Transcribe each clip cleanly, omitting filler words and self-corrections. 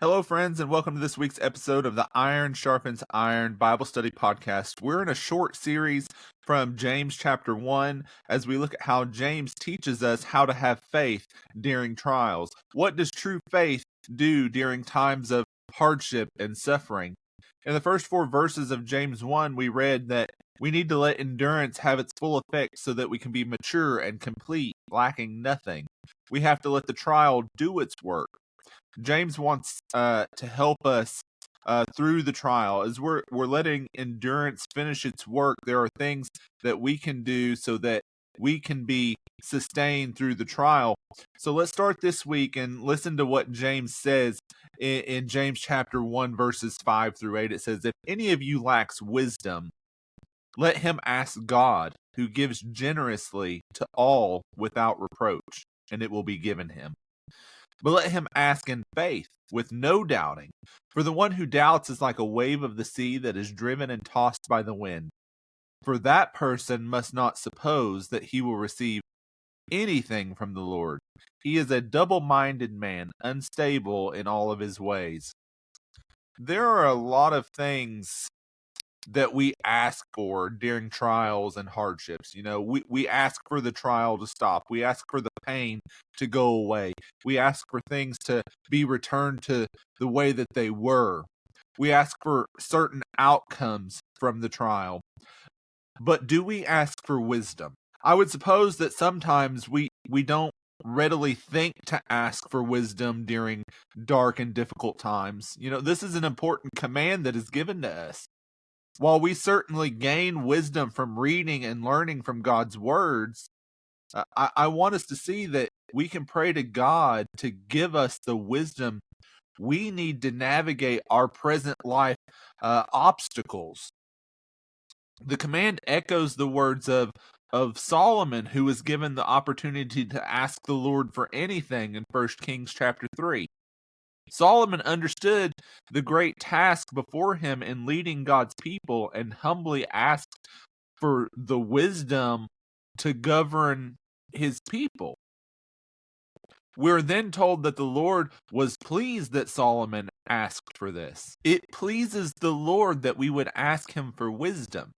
Hello, friends, and welcome to this week's episode of the Iron Sharpens Iron Bible Study Podcast. We're in a short series from James chapter 1 as we look at how James teaches us how to have faith during trials. What does true faith do during times of hardship and suffering? In the first 4 verses of James 1, we read that we need to let endurance have its full effect so that we can be mature and complete, lacking nothing. We have to let the trial do its work. James wants to help us through the trial. As we're letting endurance finish its work, there are things that we can do so that we can be sustained through the trial. So let's start this week and listen to what James says in James chapter 1, verses 5 through 8. It says, "If any of you lacks wisdom, let him ask God, who gives generously to all without reproach, and it will be given him. But let him ask in faith, with no doubting. For the one who doubts is like a wave of the sea that is driven and tossed by the wind. For that person must not suppose that he will receive anything from the Lord. He is a double-minded man, unstable in all of his ways." There are a lot of things that we ask for during trials and hardships. We ask for the trial to stop. We ask for the pain to go away. We ask for things to be returned to the way that they were. We ask for certain outcomes from the trial. But do we ask for wisdom? I would suppose that sometimes we don't readily think to ask for wisdom during dark and difficult times. This is an important command that is given to us. While we certainly gain wisdom from reading and learning from God's words, I want us to see that we can pray to God to give us the wisdom we need to navigate our present life obstacles. The command echoes the words of Solomon, who was given the opportunity to ask the Lord for anything in 1 Kings chapter 3. Solomon understood the great task before him in leading God's people and humbly asked for the wisdom to govern his people. We're then told that the Lord was pleased that Solomon asked for this. It pleases the Lord that we would ask him for wisdom.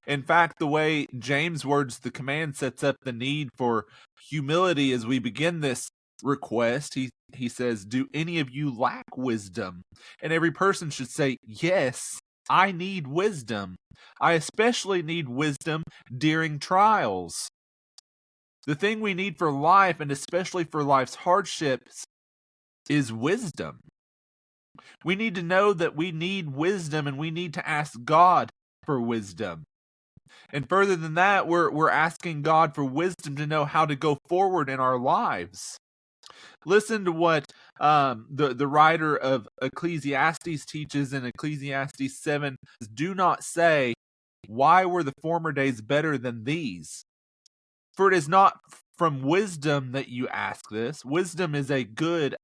In fact, the way James words the command sets up the need for humility as we begin this request. He says, "Do any of you lack wisdom?" And every person should say, "Yes, I need wisdom. I especially need wisdom during trials." The thing we need for life, and especially for life's hardships, is wisdom. We need to know that we need wisdom, and we need to ask God for wisdom. And further than that, we're asking God for wisdom to know how to go forward in our lives. Listen to what the writer of Ecclesiastes teaches in Ecclesiastes 7. "Do not say, 'Why were the former days better than these?' For it is not from wisdom that you ask this. Wisdom is as good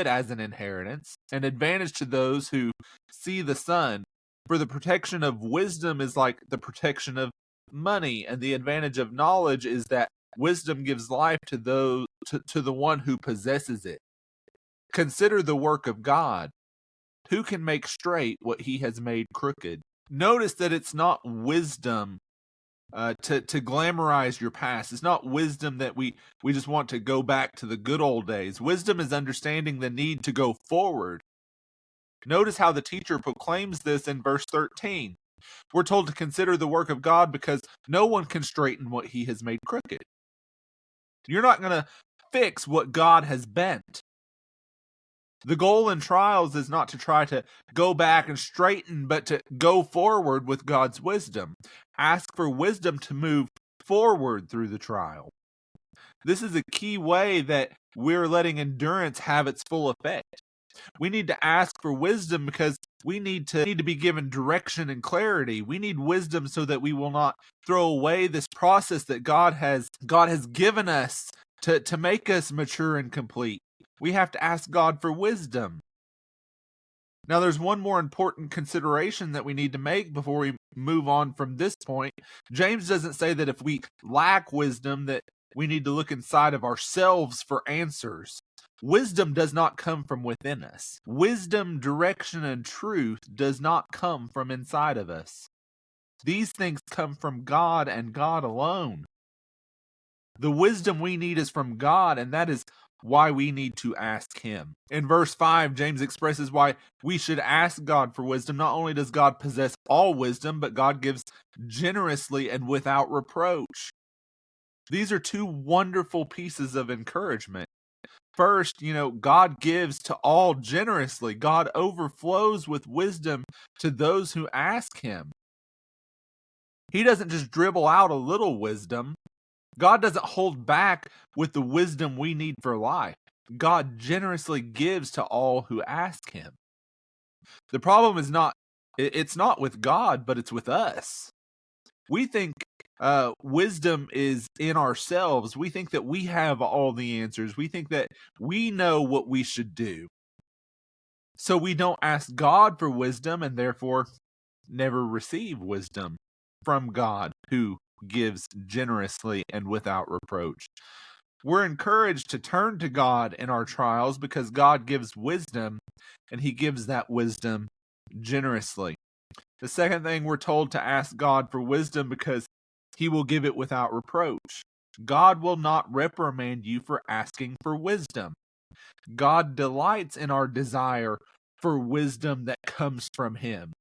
as an inheritance, an advantage to those who see the sun. For the protection of wisdom is like the protection of money, and the advantage of knowledge is that wisdom gives life to the one who possesses it. Consider the work of God. Who can make straight what he has made crooked?" Notice that it's not wisdom to glamorize your past. It's not wisdom that we just want to go back to the good old days. Wisdom is understanding the need to go forward. Notice how the teacher proclaims this in verse 13. We're told to consider the work of God because no one can straighten what he has made crooked. You're not going to fix what God has bent. The goal in trials is not to try to go back and straighten, but to go forward with God's wisdom. Ask for wisdom to move forward through the trial. This is a key way that we're letting endurance have its full effect. We need to ask for wisdom because we need to be given direction and clarity. We need wisdom so that we will not throw away this process that God has given us to make us mature and complete. We have to ask God for wisdom. Now, there's one more important consideration that we need to make before we move on from this point. James doesn't say that if we lack wisdom that we need to look inside of ourselves for answers. Wisdom does not come from within us. Wisdom, direction, and truth does not come from inside of us. These things come from God and God alone. The wisdom we need is from God, and that is why we need to ask Him. In verse 5, James expresses why we should ask God for wisdom. Not only does God possess all wisdom, but God gives generously and without reproach. These are two wonderful pieces of encouragement. First, God gives to all generously. God overflows with wisdom to those who ask Him. He doesn't just dribble out a little wisdom. God doesn't hold back with the wisdom we need for life. God generously gives to all who ask Him. The problem is it's not with God, but it's with us. We think wisdom is in ourselves. We think that we have all the answers. We think that we know what we should do. So we don't ask God for wisdom and therefore never receive wisdom from God, who gives generously and without reproach. We're encouraged to turn to God in our trials because God gives wisdom, and He gives that wisdom generously. The second thing, we're told to ask God for wisdom because He will give it without reproach. God will not reprimand you for asking for wisdom. God delights in our desire for wisdom that comes from Him.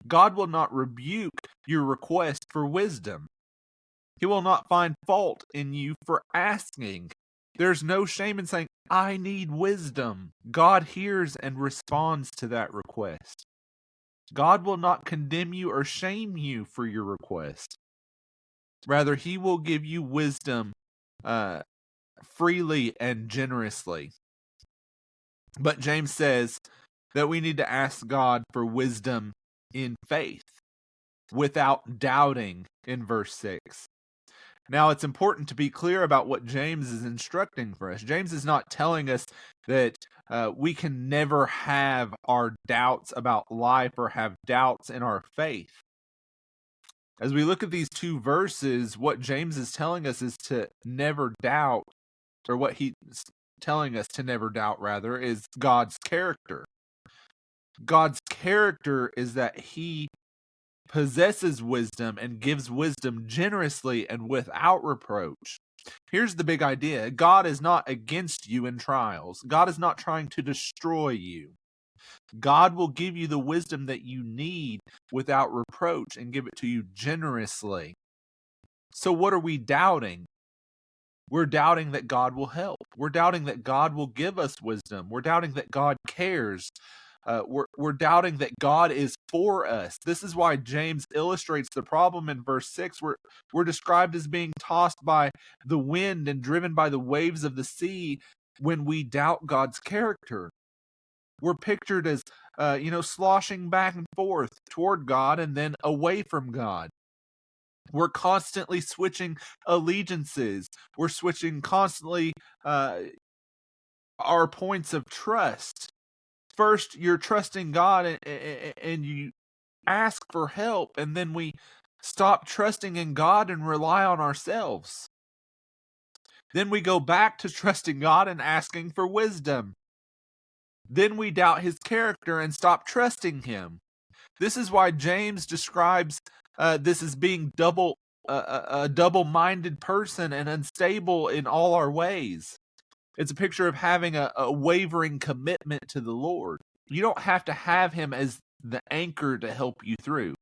God will not rebuke your request for wisdom. He will not find fault in you for asking. There's no shame in saying, I need wisdom. God hears and responds to that request. God will not condemn you or shame you for your request. Rather, He will give you wisdom freely and generously. But James says that we need to ask God for wisdom in faith, without doubting, in verse 6. Now, it's important to be clear about what James is instructing for us. James is not telling us that we can never have our doubts about life or have doubts in our faith. As we look at these two verses, what James is telling us is to never doubt, or what he's telling us to never doubt, rather, is God's character. God's character is that He possesses wisdom and gives wisdom generously and without reproach. Here's the big idea. God is not against you in trials. God is not trying to destroy you. God will give you the wisdom that you need without reproach and give it to you generously. So what are we doubting? We're doubting that God will help. We're doubting that God will give us wisdom. We're doubting that God cares. We're doubting that God is for us. This is why James illustrates the problem in verse 6. We're described as being tossed by the wind and driven by the waves of the sea when we doubt God's character. We're pictured as, sloshing back and forth toward God and then away from God. We're constantly switching allegiances. We're switching constantly our points of trust. First, you're trusting God and you ask for help, and then we stop trusting in God and rely on ourselves. Then we go back to trusting God and asking for wisdom. Then we doubt His character and stop trusting Him. This is why James describes this as being a double-minded person and unstable in all our ways. It's a picture of having a wavering commitment to the Lord. You don't have to have Him as the anchor to help you through.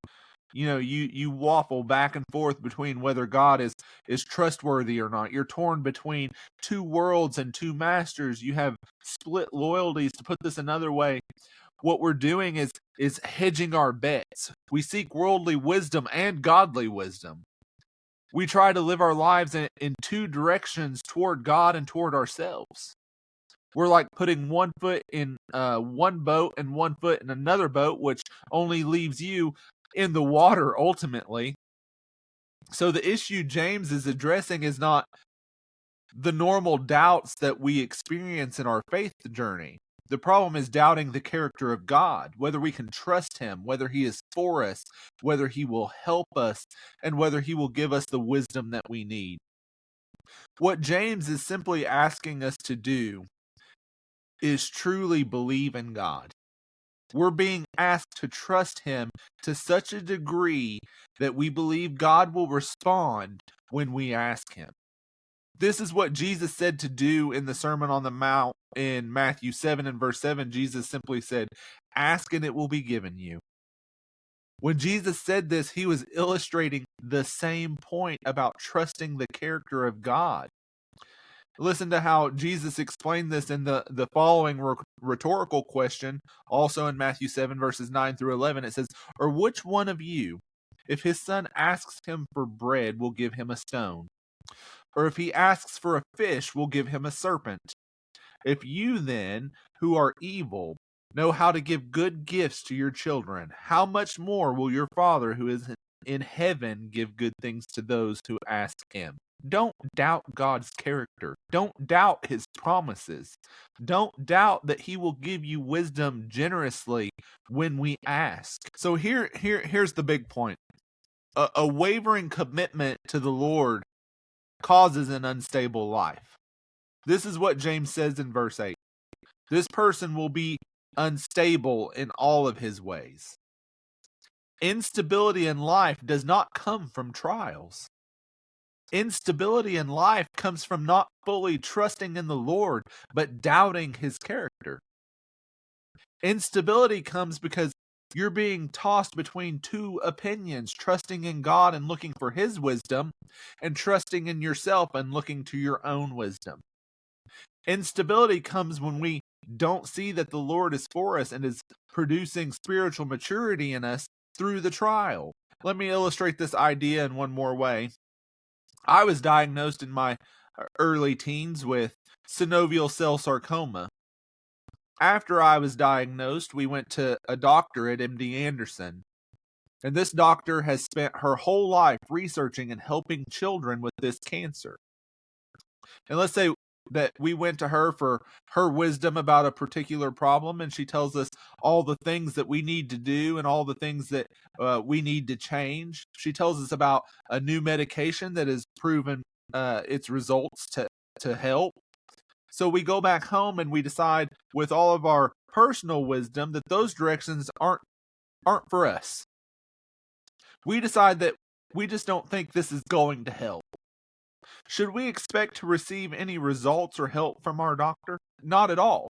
You waffle back and forth between whether God is trustworthy or not. You're torn between two worlds and two masters. You have split loyalties. To put this another way, what we're doing is hedging our bets. We seek worldly wisdom and godly wisdom. We try to live our lives in two directions, toward God and toward ourselves. We're like putting one foot in one boat and one foot in another boat, which only leaves you in the water ultimately. So the issue James is addressing is not the normal doubts that we experience in our faith journey. The problem is doubting the character of God, whether we can trust Him, whether He is for us, whether He will help us, and whether He will give us the wisdom that we need. What James is simply asking us to do is truly believe in God. We're being asked to trust Him to such a degree that we believe God will respond when we ask Him. This is what Jesus said to do in the Sermon on the Mount in Matthew 7 and verse 7. Jesus simply said, "Ask and it will be given you." When Jesus said this, He was illustrating the same point about trusting the character of God. Listen to how Jesus explained this in the following rhetorical question, also in Matthew 7, verses 9 through 11. It says, "Or which one of you, if his son asks him for bread, will give him a stone? Or if he asks for a fish, will give him a serpent? If you then, who are evil, know how to give good gifts to your children, how much more will your Father who is in heaven give good things to those who ask Him?" Don't doubt God's character. Don't doubt His promises. Don't doubt that He will give you wisdom generously when we ask. So here's the big point. A wavering commitment to the Lord causes an unstable life. This is what James says in verse 8. This person will be unstable in all of his ways. Instability in life does not come from trials. Instability in life comes from not fully trusting in the Lord, but doubting His character. Instability comes because you're being tossed between two opinions, trusting in God and looking for His wisdom, and trusting in yourself and looking to your own wisdom. Instability comes when we don't see that the Lord is for us and is producing spiritual maturity in us through the trial. Let me illustrate this idea in one more way. I was diagnosed in my early teens with synovial cell sarcoma. After I was diagnosed, we went to a doctor at MD Anderson. And this doctor has spent her whole life researching and helping children with this cancer. And let's say that we went to her for her wisdom about a particular problem, and she tells us all the things that we need to do and all the things that we need to change. She tells us about a new medication that has proven its results to help. So we go back home and we decide with all of our personal wisdom that those directions aren't for us. We decide that we just don't think this is going to help. Should we expect to receive any results or help from our doctor? Not at all.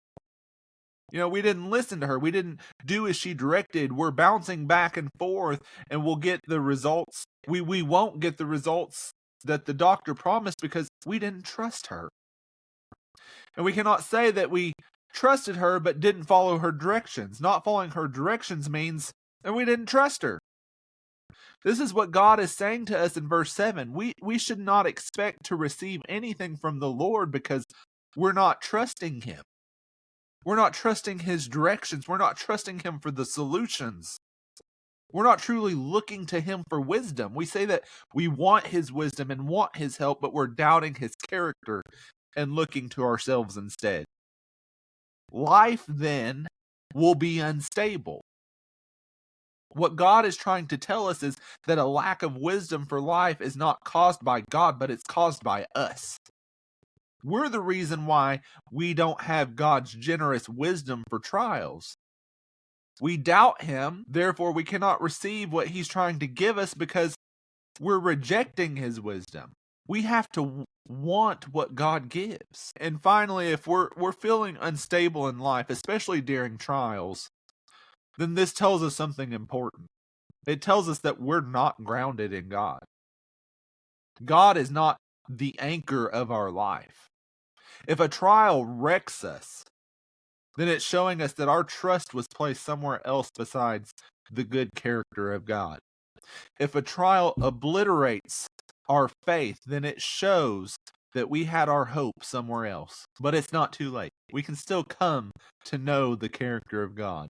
We didn't listen to her. We didn't do as she directed. We're bouncing back and forth, and we'll get the results. We won't get the results that the doctor promised because we didn't trust her. And we cannot say that we trusted her but didn't follow her directions. Not following her directions means that we didn't trust her. This is what God is saying to us in verse 7. We should not expect to receive anything from the Lord because we're not trusting Him. We're not trusting His directions. We're not trusting Him for the solutions. We're not truly looking to Him for wisdom. We say that we want His wisdom and want His help, but we're doubting His character and looking to ourselves instead. Life then will be unstable. What God is trying to tell us is that a lack of wisdom for life is not caused by God, but it's caused by us. We're the reason why we don't have God's generous wisdom for trials. We doubt Him, therefore we cannot receive what He's trying to give us because we're rejecting His wisdom. We have to want what God gives. And finally, if we're feeling unstable in life, especially during trials, then this tells us something important. It tells us that we're not grounded in God. God is not the anchor of our life. If a trial wrecks us, then it's showing us that our trust was placed somewhere else besides the good character of God. If a trial obliterates our faith, then it shows that we had our hope somewhere else. But it's not too late. We can still come to know the character of God.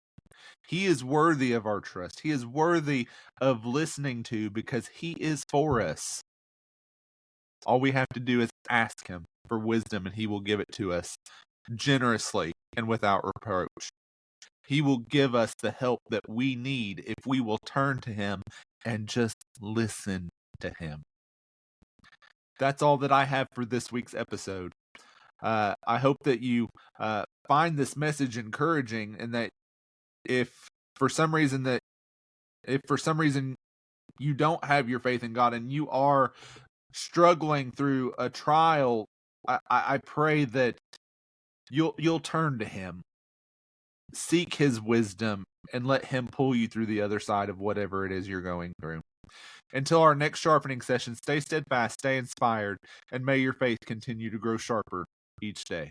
He is worthy of our trust. He is worthy of listening to because He is for us. All we have to do is ask Him for wisdom and He will give it to us generously and without reproach. He will give us the help that we need if we will turn to Him and just listen to Him. That's all that I have for this week's episode. I hope that you find this message encouraging, and that if for some reason you don't have your faith in God and you are struggling through a trial, I pray that you'll turn to Him, seek His wisdom, and let Him pull you through the other side of whatever it is you're going through. Until our next sharpening session, stay steadfast, stay inspired, and may your faith continue to grow sharper each day.